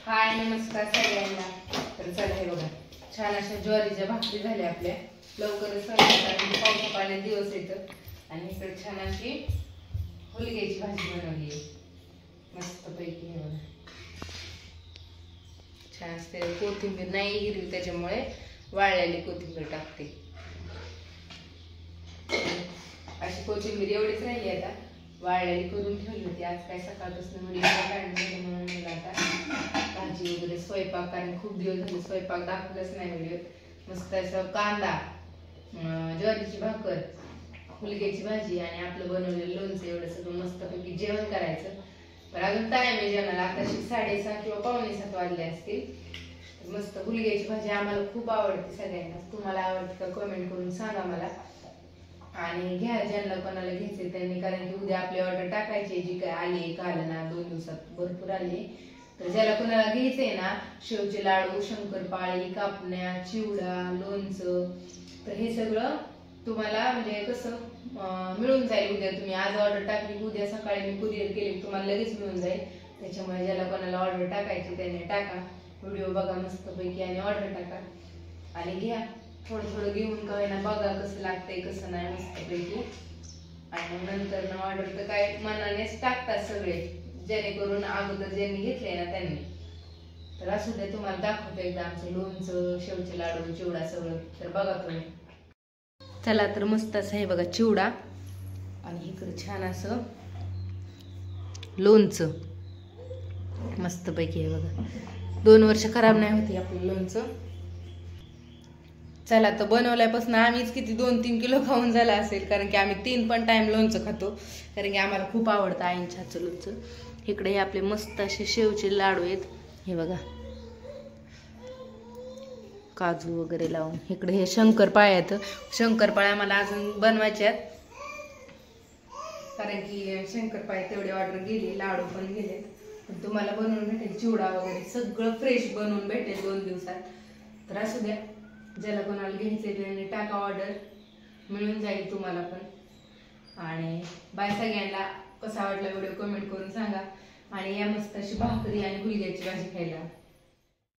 हाय नमस्कार सगळ्यांना। तर चला हे बघा छान अशा ज्वारीच्या भाकरी झाल्या आपल्या। लवकरच पावसा पाण्यात दिवस येतात आणि इकडे छान अशी हुलग्याची भाजी बनवली आहे मस्त पैकी। हे बघा छान असते। कोथिंबीर नाही हिरवी त्याच्यामुळे वाळलेली कोथिंबीर टाकते। अशी कोथिंबीर एवढीच राहिली आता, वाळलेली करून ठेवली होती। आज काय सकाळपासून व्हिडिओ काढले म्हणून मला आता भाजी वगैरे स्वयंपाक, कारण खूप दिवस झाले स्वयंपाक दाखवलंच नाही व्हिडिओत। मस्त असं कांदा, ज्वारीची भाकर, हुलग्याची भाजी आणि आपलं बनवलेलं लोणचं एवढं सगळं मस्तपैकी जेवण करायचं। पण अजून टाइम आहे जेवणाला, आता 6:30 किंवा 6:45 वाजले असतील। मस्त हुलग्याची भाजी आम्हाला खूप आवडते सगळ्यांना। तुम्हाला आवडते का कमेंट करून सांगा मला। आणि घ्या ज्यांना कोणाला घ्यायचे त्यांनी, कारण की उद्या आपली ऑर्डर टाकायची जी काय आली काल ना 2 दिवसात भरपूर आली। तर ज्याला कोणाला घ्यायचंय ना शेवचे लाडू, शंकरपाळी, कापण्या, चिवडा, लोणचं, तर हे सगळं तुम्हाला म्हणजे कसं मिळून जाईल उद्या। तुम्ही आज ऑर्डर टाकली उद्या सकाळी मी कुरिअर केली तुम्हाला लगेच मिळून जाईल। त्याच्यामुळे ज्याला कोणाला ऑर्डर टाकायची त्यांनी टाका, व्हिडिओ बघा मस्तपैकी आणि ऑर्डर टाका आणि घ्या। थोडं थोडं घेऊन का ना बघा कसं लागतंय कसं नाही मस्तपैकी। आणि नंतर ना ऑर्डर तर काय मनानेच टाकतात सगळे, जेणेकरून अगोदर ज्यांनी घेतले ना त्यांनी। तर असू दे तुम्हाला दाखवतो एकदा आमचं लोणचं, शेवचे लाडू, चिवडा सगळं, तर बघा तुम्ही। चला तर मस्त असं आहे बघा चिवडा आणि इकडे छान असं लोणचं मस्तपैकी आहे बघा। 2 वर्ष खराब नाही होती आपलं लोणचं। चला तर बनवल्यापासून आम्हीच किती 2-3 किलो खाऊन झाला असेल, कारण की आम्ही 3 पण टाइम लोणचं खातो, कारण की आम्हाला खूप आवडतं आईंच्या हातचं लोणचं। इकडे हे आपले मस्त असे शेवचे लाडू आहेत हे बघा, काजू वगैरे लावून। इकडे हे शंकरपाळ्या आहेत। शंकरपाळ्या मला अजून बनवायच्यात, कारण की शंकरपाळ्या तेवढी ऑर्डर गेली, लाडू पण गेले। पण तुम्हाला बनवून भेटेल चिवडा वगैरे सगळं फ्रेश बनवून भेटेल 2 दिवसात। तर असू द्या ज्याला कोणाला घ्यायचंय त्यांनी टाका ऑर्डर, मिळून जाईल तुम्हाला पण। आणि बाय सगळ्यांना। कसा वाटला व्हिडिओ कमेंट करून सांगा आणि या मस्त अशी भाकरी आणि हुलग्याची भाजी खायला।